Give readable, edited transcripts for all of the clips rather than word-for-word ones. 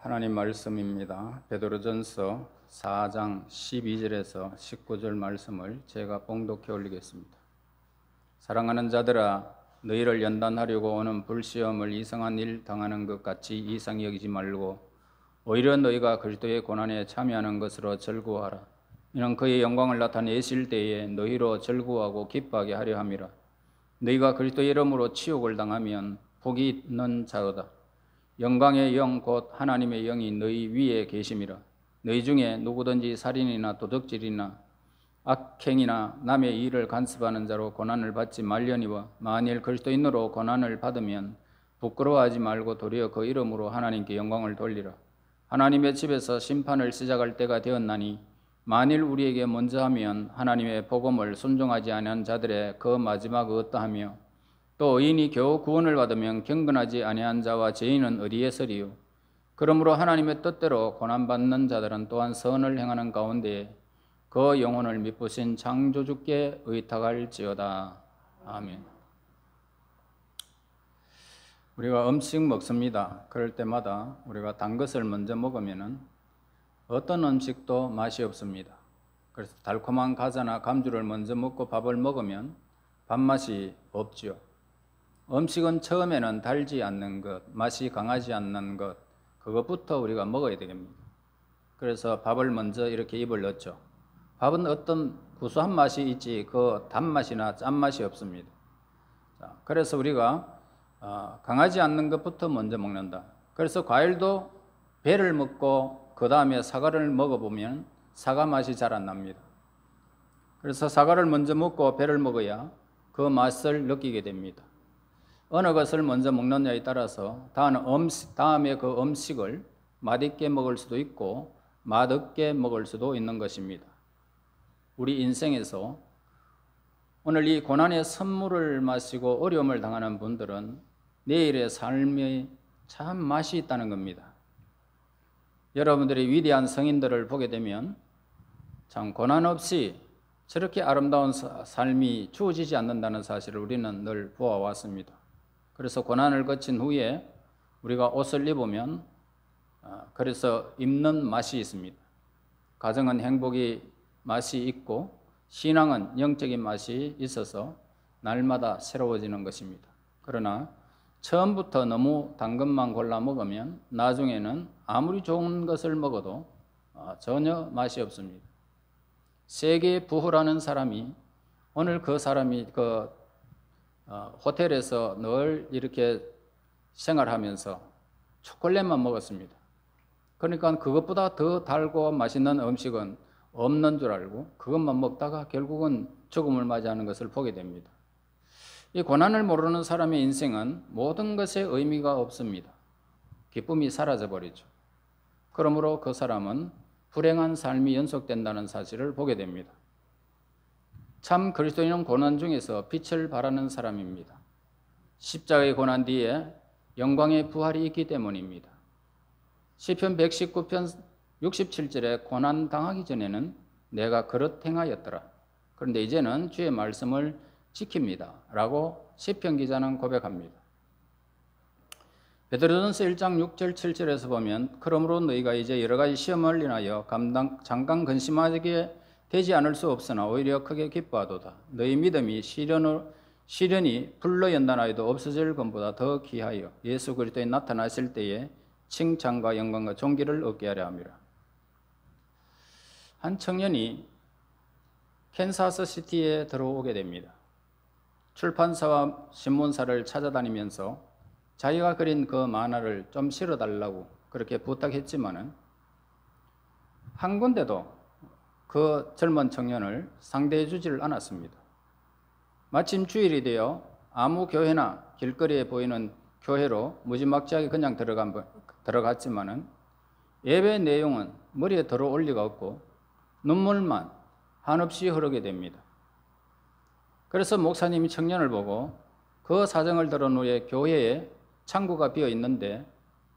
하나님 말씀입니다. 베드로전서 4장 12절에서 19절 말씀을 제가 봉독해 올리겠습니다. 사랑하는 자들아, 너희를 연단하려고 오는 불시험을 이상한 일 당하는 것 같이 이상히 여기지 말고 오히려 너희가 그리스도의 고난에 참여하는 것으로 즐거워하라. 이는 그의 영광을 나타내실 때에 너희로 즐거워하고 기뻐하게 하려 함이라. 너희가 그리스도의 이름으로 치욕을 당하면 복이 있는 자로다. 영광의 영 곧 하나님의 영이 너희 위에 계심이라. 너희 중에 누구든지 살인이나 도둑질이나 악행이나 남의 일을 간섭하는 자로 고난을 받지 말려니와 만일 그리스도인으로 고난을 받으면 부끄러워하지 말고 도리어 그 이름으로 하나님께 영광을 돌리라. 하나님의 집에서 심판을 시작할 때가 되었나니 만일 우리에게 먼저 하면 하나님의 복음을 순종하지 아니한 자들의 그 마지막이 어떠하며 또 의인이 겨우 구원을 받으면 경건하지 아니한 자와 죄인은 어디에 서리요. 그러므로 하나님의 뜻대로 고난받는 자들은 또한 선을 행하는 가운데 그 영혼을 미쁘신 창조주께 의탁할지어다. 아멘. 우리가 음식 먹습니다. 그럴 때마다 우리가 단 것을 먼저 먹으면 어떤 음식도 맛이 없습니다. 그래서 달콤한 과자나 감주를 먼저 먹고 밥을 먹으면 밥맛이 없죠. 음식은 처음에는 달지 않는 것, 맛이 강하지 않는 것, 그것부터 우리가 먹어야 되겠습니다. 그래서 밥을 먼저 이렇게 입을 넣죠. 밥은 어떤 구수한 맛이 있지 그 단맛이나 짠맛이 없습니다. 그래서 우리가 강하지 않는 것부터 먼저 먹는다. 그래서 과일도 배를 먹고 그 다음에 사과를 먹어보면 사과 맛이 잘 안 납니다. 그래서 사과를 먼저 먹고 배를 먹어야 그 맛을 느끼게 됩니다. 어느 것을 먼저 먹느냐에 따라서 다음에 그 음식을 맛있게 먹을 수도 있고 맛없게 먹을 수도 있는 것입니다. 우리 인생에서 오늘 이 고난의 선물을 마시고 어려움을 당하는 분들은 내일의 삶에 참 맛이 있다는 겁니다. 여러분들이 위대한 성인들을 보게 되면 참 고난 없이 저렇게 아름다운 삶이 주어지지 않는다는 사실을 우리는 늘 보아왔습니다. 그래서 고난을 거친 후에 우리가 옷을 입으면 그래서 입는 맛이 있습니다. 가정은 행복이 맛이 있고 신앙은 영적인 맛이 있어서 날마다 새로워지는 것입니다. 그러나 처음부터 너무 단 것만 골라 먹으면 나중에는 아무리 좋은 것을 먹어도 전혀 맛이 없습니다. 세계 부호라는 사람이 오늘 그 사람이 호텔에서 늘 이렇게 생활하면서 초콜릿만 먹었습니다. 그러니까 그것보다 더 달고 맛있는 음식은 없는 줄 알고 그것만 먹다가 결국은 죽음을 맞이하는 것을 보게 됩니다. 이 고난을 모르는 사람의 인생은 모든 것에 의미가 없습니다. 기쁨이 사라져버리죠. 그러므로 그 사람은 불행한 삶이 연속된다는 사실을 보게 됩니다. 참 그리스도인은 고난 중에서 빛을 발하는 사람입니다. 십자가의 고난 뒤에 영광의 부활이 있기 때문입니다. 시편 119편 67절에 고난 당하기 전에는 내가 그릇 행하였더라. 그런데 이제는 주의 말씀을 지킵니다. 라고 시편 기자는 고백합니다. 베드로전서 1장 6절 7절에서 보면 그러므로 너희가 이제 여러 가지 시험을 인하여 잠깐 근심하게 되지 않을 수 없으나 오히려 크게 기뻐하도다. 너희 믿음이 시련이 불로 연단하여도 없어질 것보다 더 귀하여 예수 그리스도에 나타나실 때에 칭찬과 영광과 존귀를 얻게 하려 함이라. 한 청년이 캔사스 시티에 들어오게 됩니다. 출판사와 신문사를 찾아다니면서 자기가 그린 그 만화를 좀 실어달라고 그렇게 부탁했지만은 한 군데도 그 젊은 청년을 상대해 주지를 않았습니다. 마침 주일이 되어 아무 교회나 길거리에 보이는 교회로 무지막지하게 그냥 들어갔지만은 예배 내용은 머리에 들어올 리가 없고 눈물만 한없이 흐르게 됩니다. 그래서 목사님이 청년을 보고 그 사정을 들은 후에 교회에 창구가 비어 있는데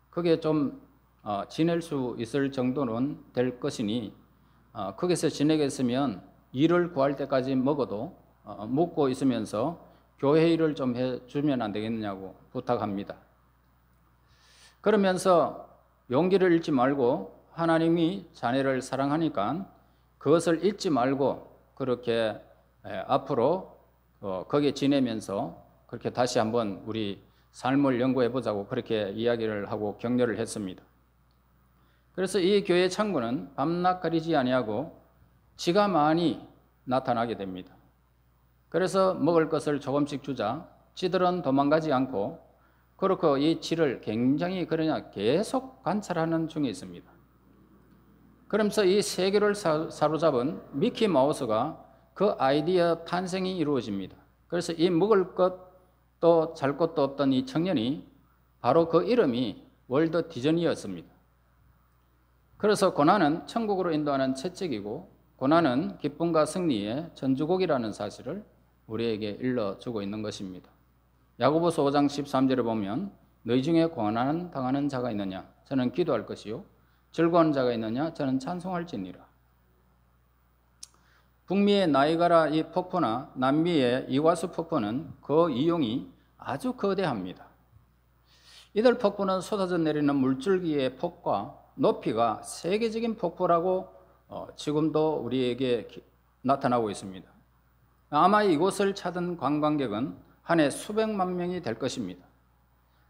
그게 좀 지낼 수 있을 정도는 될 것이니 거기서 지내겠으면 일을 구할 때까지 묵고 있으면서 교회 일을 좀 해주면 안 되겠느냐고 부탁합니다. 그러면서 용기를 잃지 말고 하나님이 자네를 사랑하니까 그것을 잊지 말고 그렇게 앞으로 거기에 지내면서 그렇게 다시 한번 우리 삶을 연구해 보자고 그렇게 이야기를 하고 격려를 했습니다. 그래서 이 교회 창구는 밤낮 가리지 아니하고 지가 많이 나타나게 됩니다. 그래서 먹을 것을 조금씩 주자 지들은 도망가지 않고 그렇고 이 지를 굉장히 계속 관찰하는 중에 있습니다. 그러면서 이 세계를 사로잡은 미키 마우스가 그 아이디어 탄생이 이루어집니다. 그래서 이 먹을 것도 잘 것도 없던 이 청년이 바로 그 이름이 월드 디즈니였습니다. 그래서 고난은 천국으로 인도하는 채찍이고 고난은 기쁨과 승리의 전주곡이라는 사실을 우리에게 일러주고 있는 것입니다. 야고보서 5장 13절에 보면 너희 중에 고난 당하는 자가 있느냐? 저는 기도할 것이요. 즐거운 자가 있느냐? 저는 찬송할지니라. 북미의 나이가라 이 폭포나 남미의 이과수 폭포는 그 이용이 아주 거대합니다. 이들 폭포는 쏟아져 내리는 물줄기의 폭과 높이가 세계적인 폭포라고 지금도 우리에게 나타나고 있습니다. 아마 이곳을 찾은 관광객은 한 해 수백만 명이 될 것입니다.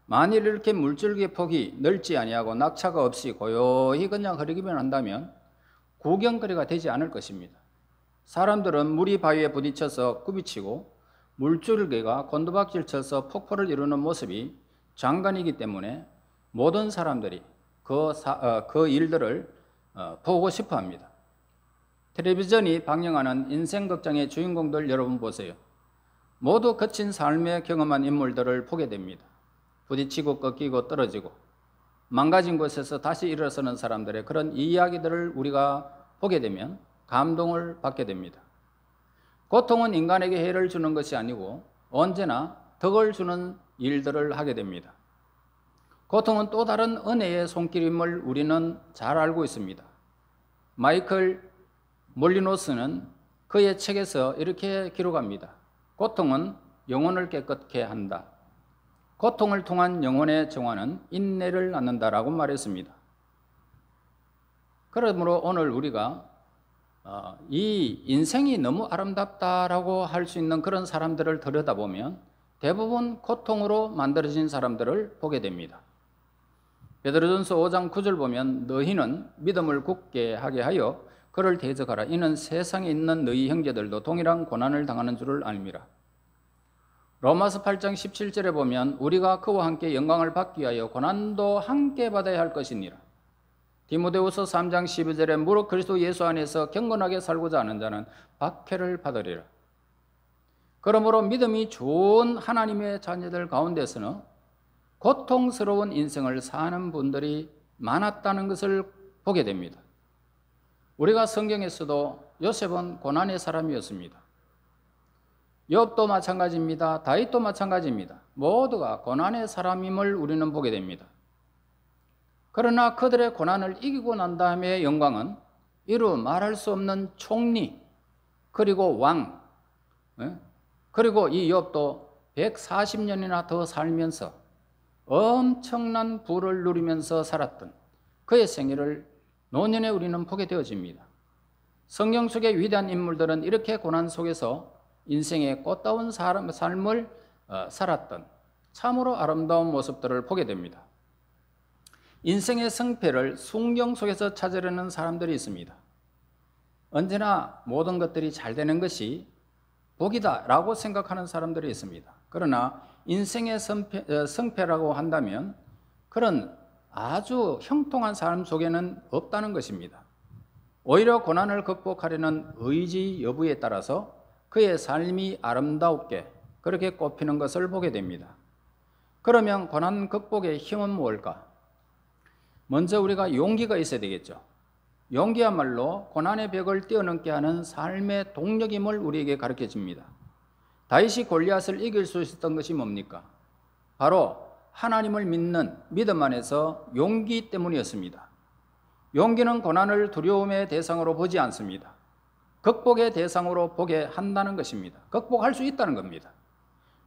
만일 이렇게 물줄기의 폭이 넓지 아니하고 낙차가 없이 고요히 그냥 흐르기만 한다면 구경거리가 되지 않을 것입니다. 사람들은 물이 바위에 부딪혀서 꾸비치고 물줄기가 곤두박질 쳐서 폭포를 이루는 모습이 장관이기 때문에 모든 사람들이 그 일들을 보고 싶어 합니다. 텔레비전이 방영하는 인생극장의 주인공들 여러분 보세요. 모두 거친 삶에 경험한 인물들을 보게 됩니다. 부딪히고 꺾이고 떨어지고 망가진 곳에서 다시 일어서는 사람들의 그런 이야기들을 우리가 보게 되면 감동을 받게 됩니다. 고통은 인간에게 해를 주는 것이 아니고 언제나 덕을 주는 일들을 하게 됩니다. 고통은 또 다른 은혜의 손길임을 우리는 잘 알고 있습니다. 마이클 몰리노스는 그의 책에서 이렇게 기록합니다. 고통은 영혼을 깨끗게 한다. 고통을 통한 영혼의 정화는 인내를 낳는다라고 말했습니다. 그러므로 오늘 우리가 이 인생이 너무 아름답다라고 할 수 있는 그런 사람들을 들여다보면 대부분 고통으로 만들어진 사람들을 보게 됩니다. 베드로전서 5장 9절 보면 너희는 믿음을 굳게 하게 하여 그를 대적하라. 이는 세상에 있는 너희 형제들도 동일한 고난을 당하는 줄을 알미라. 로마서 8장 17절에 보면 우리가 그와 함께 영광을 받기 위하여 고난도 함께 받아야 할 것이니라. 디모데후서 3장 12절에 무릇 그리스도 예수 안에서 경건하게 살고자 하는 자는 박해를 받으리라. 그러므로 믿음이 좋은 하나님의 자녀들 가운데서는 고통스러운 인생을 사는 분들이 많았다는 것을 보게 됩니다. 우리가 성경에서도 요셉은 고난의 사람이었습니다. 욥도 마찬가지입니다. 다윗도 마찬가지입니다. 모두가 고난의 사람임을 우리는 보게 됩니다. 그러나 그들의 고난을 이기고 난 다음에 영광은 이루 말할 수 없는 총리 그리고 왕 그리고 이 욥도 140년이나 더 살면서 엄청난 부를 누리면서 살았던 그의 생애를 노년에 우리는 보게 되어집니다. 성경 속의 위대한 인물들은 이렇게 고난 속에서 인생의 꽃다운 삶을 살았던 참으로 아름다운 모습들을 보게 됩니다. 인생의 성패를 순경 속에서 찾으려는 사람들이 있습니다. 언제나 모든 것들이 잘 되는 것이 복이다라고 생각하는 사람들이 있습니다. 그러나 인생의 성패라고 한다면 그런 아주 형통한 삶 속에는 없다는 것입니다. 오히려 고난을 극복하려는 의지 여부에 따라서 그의 삶이 아름답게 그렇게 꼽히는 것을 보게 됩니다. 그러면 고난 극복의 힘은 무엇일까? 먼저 우리가 용기가 있어야 되겠죠. 용기야말로 고난의 벽을 뛰어넘게 하는 삶의 동력임을 우리에게 가르쳐 줍니다. 다윗이 골리앗을 이길 수 있었던 것이 뭡니까? 바로 하나님을 믿는 믿음 안에서 용기 때문이었습니다. 용기는 고난을 두려움의 대상으로 보지 않습니다. 극복의 대상으로 보게 한다는 것입니다. 극복할 수 있다는 겁니다.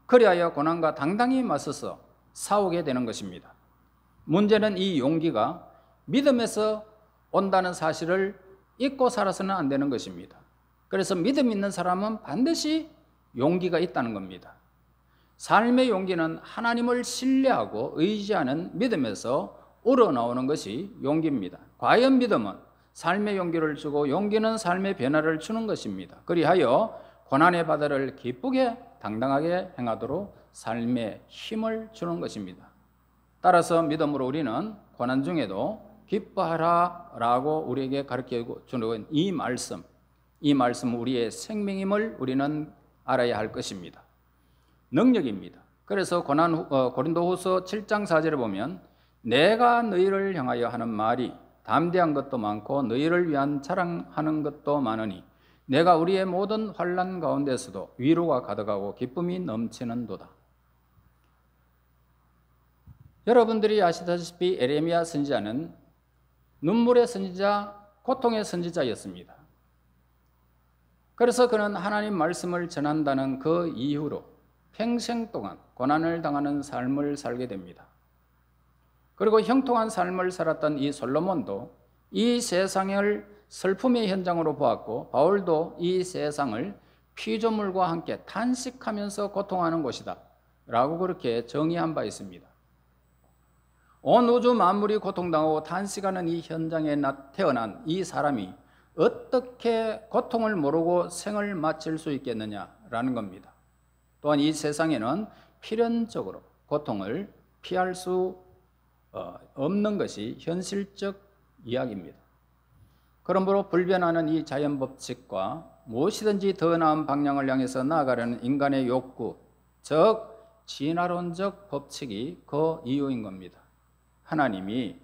그리하여 고난과 당당히 맞서서 싸우게 되는 것입니다. 문제는 이 용기가 믿음에서 온다는 사실을 잊고 살아서는 안 되는 것입니다. 그래서 믿음 있는 사람은 반드시 용기가 있다는 겁니다. 삶의 용기는 하나님을 신뢰하고 의지하는 믿음에서 우러나오는 것이 용기입니다. 과연 믿음은 삶의 용기를 주고 용기는 삶의 변화를 주는 것입니다. 그리하여 고난의 바다를 기쁘게 당당하게 행하도록 삶의 힘을 주는 것입니다. 따라서 믿음으로 우리는 고난 중에도 기뻐하라 라고 우리에게 가르쳐 주는 이 말씀은 우리의 생명임을 우리는 알아야 할 것입니다. 능력입니다. 그래서 고린도후서 7장 4절에 보면 내가 너희를 향하여 하는 말이 담대한 것도 많고 너희를 위한 자랑하는 것도 많으니 내가 우리의 모든 환난 가운데서도 위로가 가득하고 기쁨이 넘치는도다. 여러분들이 아시다시피 에레미야 선지자는 눈물의 선지자, 고통의 선지자였습니다. 그래서 그는 하나님 말씀을 전한다는 그 이후로 평생 동안 고난을 당하는 삶을 살게 됩니다. 그리고 형통한 삶을 살았던 이 솔로몬도 이 세상을 슬픔의 현장으로 보았고 바울도 이 세상을 피조물과 함께 탄식하면서 고통하는 곳이다 라고 그렇게 정의한 바 있습니다. 온 우주 만물이 고통당하고 탄식하는 이 현장에 태어난 이 사람이 어떻게 고통을 모르고 생을 마칠 수 있겠느냐라는 겁니다. 또한 이 세상에는 필연적으로 고통을 피할 수 없는 것이 현실적 이야기입니다. 그러므로 불변하는 이 자연 법칙과 무엇이든지 더 나은 방향을 향해서 나아가려는 인간의 욕구, 즉 진화론적 법칙이 그 이유인 겁니다. 하나님이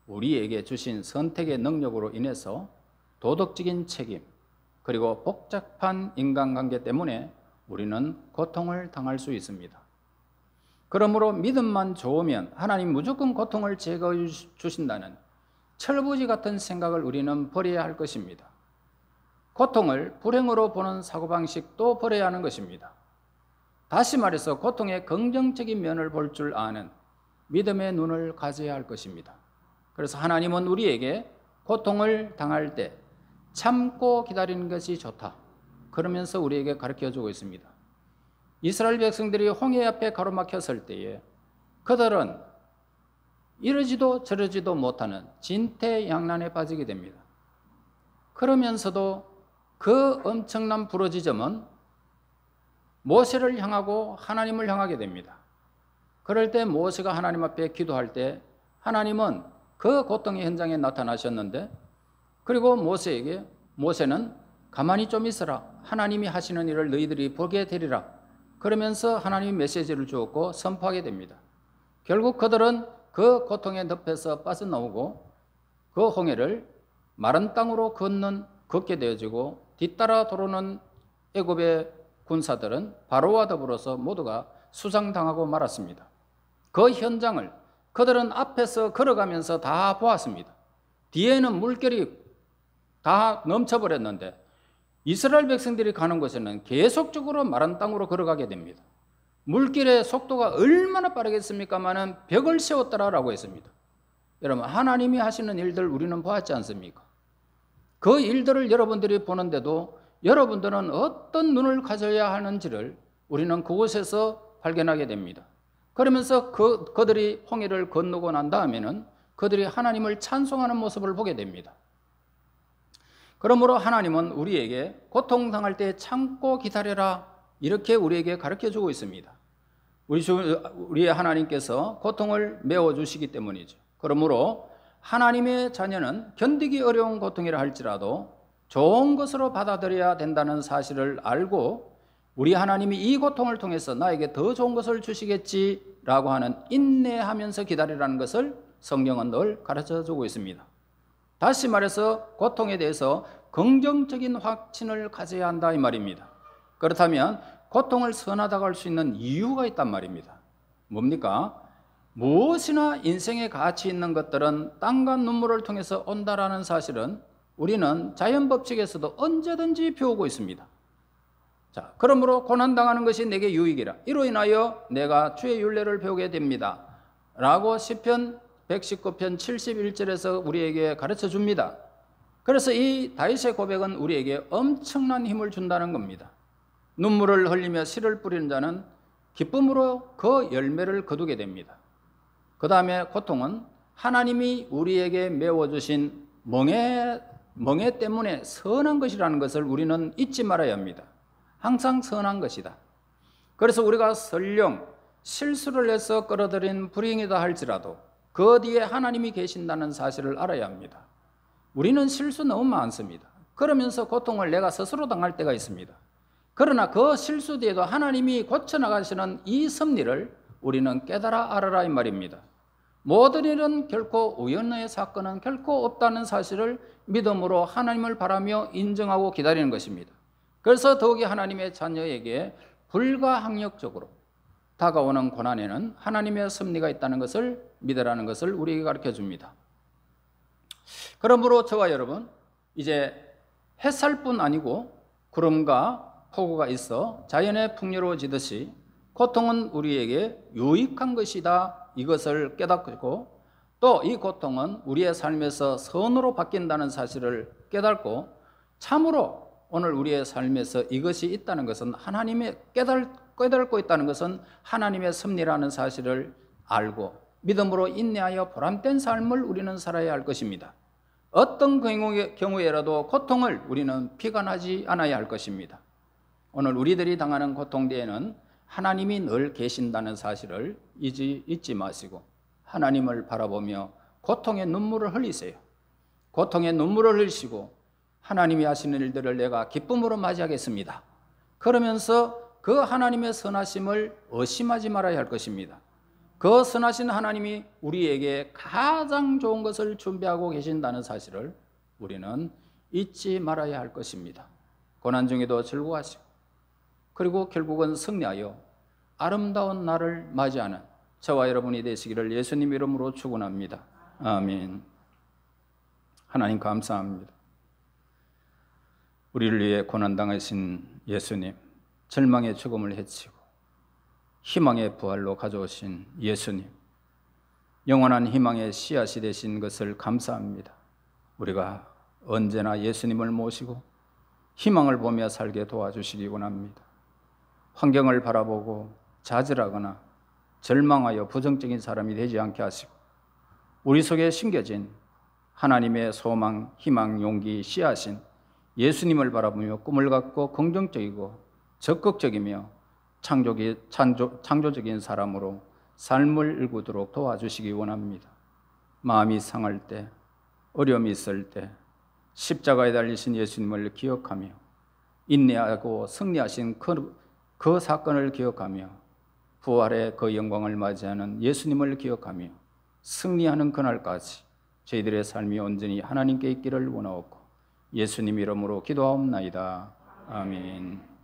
우리에게 주신 선택의 능력으로 인해서 도덕적인 책임 그리고 복잡한 인간관계 때문에 우리는 고통을 당할 수 있습니다. 그러므로 믿음만 좋으면 하나님 무조건 고통을 제거해 주신다는 철부지 같은 생각을 우리는 버려야 할 것입니다. 고통을 불행으로 보는 사고방식도 버려야 하는 것입니다. 다시 말해서 고통의 긍정적인 면을 볼 줄 아는 믿음의 눈을 가져야 할 것입니다. 그래서 하나님은 우리에게 고통을 당할 때 참고 기다리는 것이 좋다, 그러면서 우리에게 가르쳐주고 있습니다. 이스라엘 백성들이 홍해 앞에 가로막혔을 때에 그들은 이러지도 저러지도 못하는 진퇴양난에 빠지게 됩니다. 그러면서도 그 엄청난 부르짖음은 모세를 향하고 하나님을 향하게 됩니다. 그럴 때 모세가 하나님 앞에 기도할 때 하나님은 그 고통의 현장에 나타나셨는데, 그리고 모세는 가만히 좀 있어라, 하나님이 하시는 일을 너희들이 보게 되리라, 그러면서 하나님이 메시지를 주었고 선포하게 됩니다. 결국 그들은 그 고통의 늪에서 빠져나오고 그 홍해를 마른 땅으로 걷게 되어지고 뒤따라 돌아오는 애굽의 군사들은 바로와 더불어서 모두가 수상당하고 말았습니다. 그 현장을 그들은 앞에서 걸어가면서 다 보았습니다. 뒤에는 물결이 다 넘쳐버렸는데 이스라엘 백성들이 가는 곳에는 계속적으로 마른 땅으로 걸어가게 됩니다. 물길의 속도가 얼마나 빠르겠습니까마는 벽을 세웠더라라고 했습니다. 여러분, 하나님이 하시는 일들 우리는 보았지 않습니까? 그 일들을 여러분들이 보는데도 여러분들은 어떤 눈을 가져야 하는지를 우리는 그곳에서 발견하게 됩니다. 그러면서 그들이 홍해를 건너고 난 다음에는 그들이 하나님을 찬송하는 모습을 보게 됩니다. 그러므로 하나님은 우리에게 고통당할 때 참고 기다려라, 이렇게 우리에게 가르쳐주고 있습니다. 우리의 하나님께서 고통을 메워주시기 때문이죠. 그러므로 하나님의 자녀는 견디기 어려운 고통이라 할지라도 좋은 것으로 받아들여야 된다는 사실을 알고 우리 하나님이 이 고통을 통해서 나에게 더 좋은 것을 주시겠지라고 하는 인내하면서 기다리라는 것을 성경은 늘 가르쳐주고 있습니다. 다시 말해서 고통에 대해서 긍정적인 확신을 가져야 한다 이 말입니다. 그렇다면 고통을 선하다고 할 수 있는 이유가 있단 말입니다. 뭡니까? 무엇이나 인생에 가치 있는 것들은 땀과 눈물을 통해서 온다라는 사실은 우리는 자연 법칙에서도 언제든지 배우고 있습니다. 자, 그러므로 고난당하는 것이 내게 유익이라, 이로 인하여 내가 주의 율례를 배우게 됩니다 라고 시편 119편 71절에서 우리에게 가르쳐 줍니다. 그래서 이 다윗의 고백은 우리에게 엄청난 힘을 준다는 겁니다. 눈물을 흘리며 씨를 뿌리는 자는 기쁨으로 그 열매를 거두게 됩니다. 그 다음에 고통은 하나님이 우리에게 메워주신 멍에 때문에 선한 것이라는 것을 우리는 잊지 말아야 합니다. 항상 선한 것이다. 그래서 우리가 설령 실수를 해서 끌어들인 불행이다 할지라도 그 뒤에 하나님이 계신다는 사실을 알아야 합니다. 우리는 실수 너무 많습니다. 그러면서 고통을 내가 스스로 당할 때가 있습니다. 그러나 그 실수 뒤에도 하나님이 고쳐나가시는 이 섭리를 우리는 깨달아 알아라 이 말입니다. 모든 일은 결코 우연의 사건은 결코 없다는 사실을 믿음으로 하나님을 바라며 인정하고 기다리는 것입니다. 그래서 더욱이 하나님의 자녀에게 불가항력적으로 다가오는 고난에는 하나님의 섭리가 있다는 것을 믿으라는 것을 우리에게 가르쳐 줍니다. 그러므로 저와 여러분, 이제 햇살뿐 아니고 구름과 폭우가 있어 자연의 풍요로워지듯이 고통은 우리에게 유익한 것이다, 이것을 깨닫고 또 이 고통은 우리의 삶에서 선으로 바뀐다는 사실을 깨닫고 참으로 오늘 우리의 삶에서 이것이 있다는 것은 하나님의 깨닫고 있다는 것은 하나님의 섭리라는 사실을 알고 믿음으로 인내하여 보람된 삶을 우리는 살아야 할 것입니다. 어떤 경우에라도 고통을 우리는 피관하지 않아야 할 것입니다. 오늘 우리들이 당하는 고통 뒤에는 하나님이 늘 계신다는 사실을 잊지 마시고 하나님을 바라보며 고통의 눈물을 흘리세요. 고통의 눈물을 흘리시고 하나님이 하시는 일들을 내가 기쁨으로 맞이하겠습니다. 그러면서 그 하나님의 선하심을 의심하지 말아야 할 것입니다. 그 선하신 하나님이 우리에게 가장 좋은 것을 준비하고 계신다는 사실을 우리는 잊지 말아야 할 것입니다. 고난 중에도 즐거워하시고 그리고 결국은 승리하여 아름다운 날을 맞이하는 저와 여러분이 되시기를 예수님 이름으로 축원합니다. 아멘. 하나님 감사합니다. 우리를 위해 고난당하신 예수님, 절망의 죽음을 해치고 희망의 부활로 가져오신 예수님, 영원한 희망의 씨앗이 되신 것을 감사합니다. 우리가 언제나 예수님을 모시고 희망을 보며 살게 도와주시기 원합니다. 환경을 바라보고 좌절하거나 절망하여 부정적인 사람이 되지 않게 하시고 우리 속에 심겨진 하나님의 소망, 희망, 용기, 씨앗인 예수님을 바라보며 꿈을 갖고 긍정적이고 적극적이며 창조적인 사람으로 삶을 일구도록 도와주시기 원합니다. 마음이 상할 때, 어려움이 있을 때 십자가에 달리신 예수님을 기억하며 인내하고 승리하신 그 사건을 기억하며 부활의 그 영광을 맞이하는 예수님을 기억하며 승리하는 그날까지 저희들의 삶이 온전히 하나님께 있기를 원하옵고 예수님 이름으로 기도하옵나이다. 아멘.